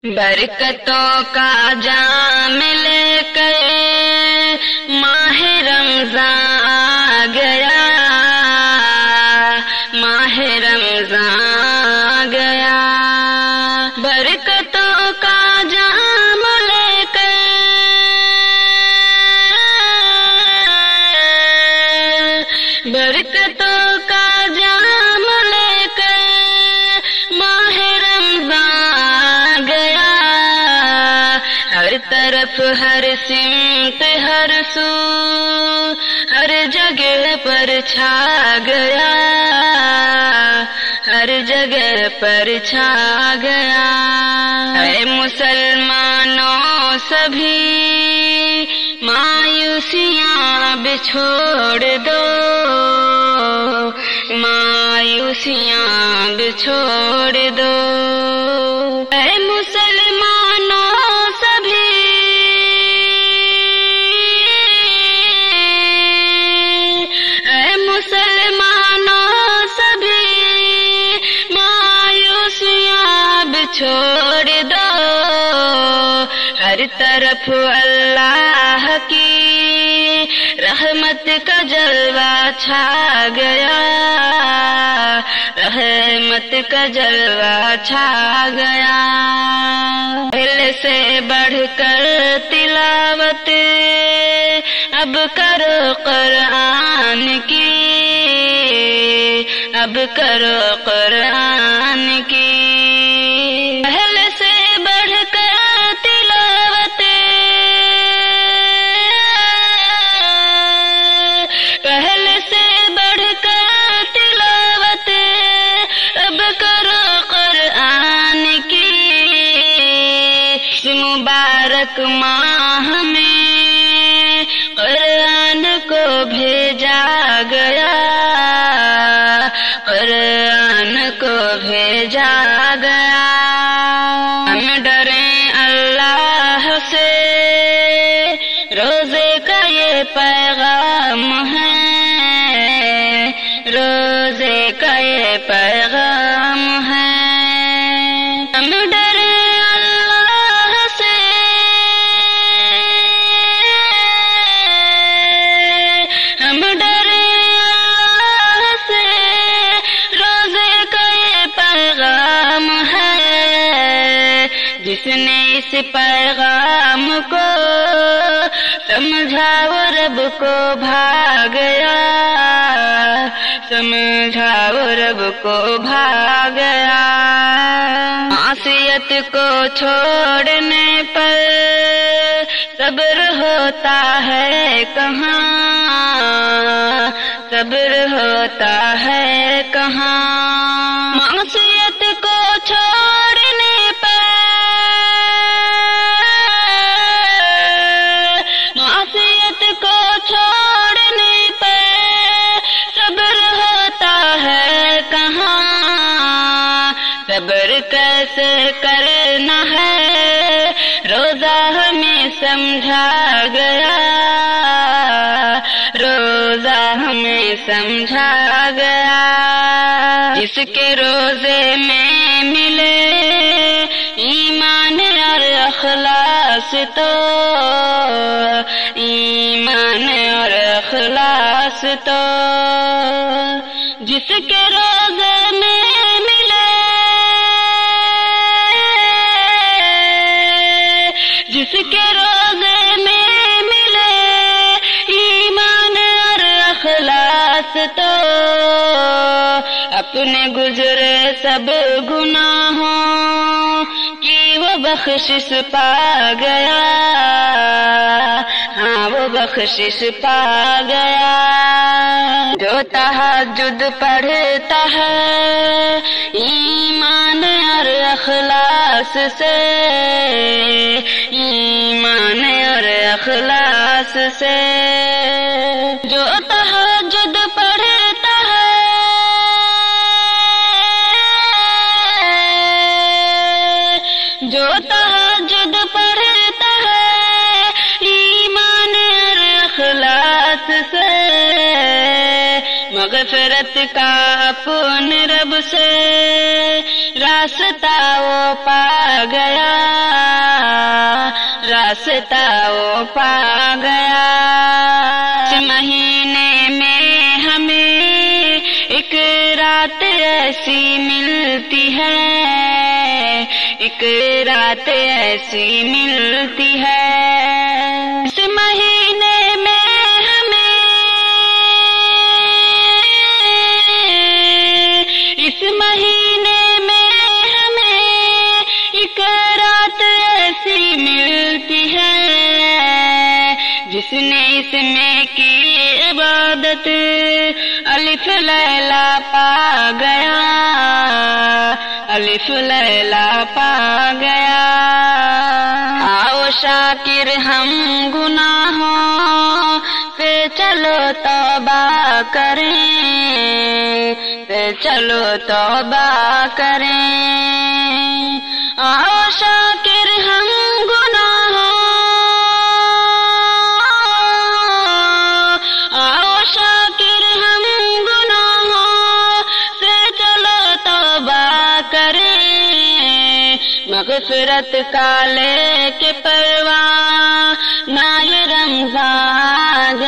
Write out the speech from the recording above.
برکتوں کا جام لے کر ماہ رمضان آ گیا، ماہ رمضان آ گیا۔ برکتوں کا جام لے کر برکتوں کا جام لے کر ماہ رمضان آ گیا۔ ہر طرف ہر سمت ہر سو ہر جگہ پر چھا گیا، ہر جگہ پر چھا گیا۔ اے مسلمانوں سبھی مایوسیاں اب چھوڑ دو، مایوسیاں اب چھوڑ دو۔ اے مسلمانوں سبھی چھوڑ دو، ہر طرف اللہ کی رحمت کا جلوہ چھا گیا، رحمت کا جلوہ چھا گیا۔ دل سے بڑھ کر تلاوت اب کرو قرآن کی، اب کرو قرآن کی۔ پہلے سے بڑھ کر تلاوت، پہلے سے بڑھ کر تلاوت اب کرو قرآن کی۔ اس مبارک ماہ میں قرآن کو بھیجا گیا، قرآن کو بھیجا گیا۔ ہم ڈریں اللہ سے، روزے کا یہ پیغام ہے، روزے کا یہ پیغام ہے۔ ہم ڈریں اللہ سے، ہم ڈریں اللہ سے، روزے کا یہ پیغام ہے۔ جس نے اس پیغام کو سمجھا وہ رب کو بھا گیا، سمجھا وہ رب کو بھا گیا۔ معصیت کو چھوڑنے پر صبر ہوتا ہے کہاں، صبر ہوتا ہے کہاں۔ معصیت کو چھوڑنے پر، معصیت کو چھوڑنے پر صبر ہوتا ہے کہاں۔ صبر کیسے کرنا ہے روزہ ہمیں سمجھا گیا، روزہ ہمیں سمجھا گیا۔ جس کے روزے میں ملے ایمان اور اخلاص تو، ایمان اور اخلاص تو، جس کے روزے میں ملے، جس کے روزے میں ملے ایمان اور اخلاص تو، اپنے گزرے سب گناہوں کی وہ بخشش پا گیا، ہاں وہ بخشش پا گیا۔ جو تہجد پڑھتا ہے ایمان اور اخلاص سے، ایمان اور اخلاص سے، جو تہجد پڑھتا ہے، جو تہجد پڑھتا ہے ایمان اور اخلاص سے، مغفرت کا اپنے رب سے راستہ وہ پا گیا، راستہ وہ پا گیا۔ اس مہینے میں ہمیں ایک رات ایسی ملتی ہے، ایک رات ایسی ملتی ہے۔ اس مہینے میں ہمیں، اس مہینے میں ہمیں ایک رات ایسی ملتی ہے، جس نے اس میں کی عبادت الف لیلا پا گیا، الف لیلا پا گیا۔ آؤ شاکر ہم گناہوں سے چلو توبہ کریں، سے چلو توبہ کریں۔ آؤ شاکر ہم گناہوں، آؤ شاکر ہم گناہوں سے چلو توبہ کریں۔ مغفرت کا لے کے پروانہ یہ رمضان